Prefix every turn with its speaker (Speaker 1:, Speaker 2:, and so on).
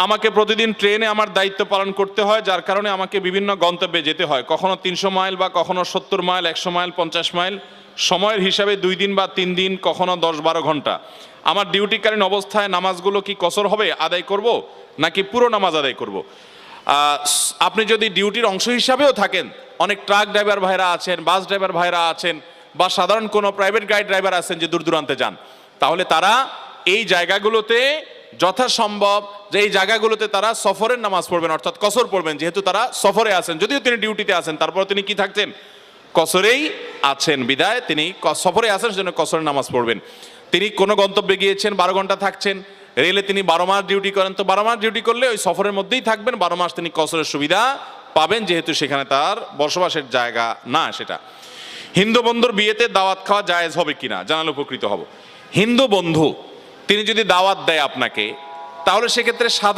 Speaker 1: আমাকে প্রতিদিন ট্রেনে আমার দায়িত্ব পালন করতে হয়, যার কারণে আমাকে বিভিন্ন গন্তব্যে যেতে হয়, কখনো 300 মাইল বা কখনো 70 মাইল, 100 মাইল, 50 মাইল। সময়ের হিসাবে 2 দিন বা 3 দিন, কখনো 10-12 ঘন্টা। আমার ডিউটিকালীন অবস্থায় নামাজগুলো কি কসর হবে, আদায় করব, নাকি পুরো নামাজ আদায় করব? আপনি যদি ডিউটির অংশ হিসাবেও থাকেন, অনেক ট্রাক ড্রাইভার ভাইরা আছেন, বাস ড্রাইভার ভাইরা আছেন, বা সাধারণ কোনো প্রাইভেট গাড়ি ড্রাইভার আছেন যে দূর দূরান্তে যান, তাহলে তারা এই জায়গাগুলোতে যথাসম্ভব যে এই জায়গাগুলোতে তারা সফরের নামাজ পড়বেন, অর্থাৎ কসর পড়বেন। যেহেতু তারা সফরে আছেন, যদিও তিনি ডিউটিতে আছেন, তারপর তিনি কি থাকছেন, কসরেই আছেন, বিদায় তিনি সফরে আছেন, সেজন্য কসরের নামাজ পড়বেন। তিনি কোনো গন্তব্যে গিয়েছেন, 12 ঘন্টা থাকছেন, রেলে তিনি 12 মাস ডিউটি করেন, তো 12 মাস ডিউটি করলে ওই সফরের মধ্যেই থাকবেন, 12 মাস তিনি কসরের সুবিধা পাবেন, যেহেতু সেখানে তার বসবাসের জায়গা না সেটা। হিন্দু বন্ধুর বিয়েতে দাওয়াত খাওয়া জায়েজ হবে কিনা জানালে উপকৃত হব। হিন্দু বন্ধু তিনি যদি দাওয়াত দেয় আপনাকে, তাহলে সেক্ষেত্রে সাধারণ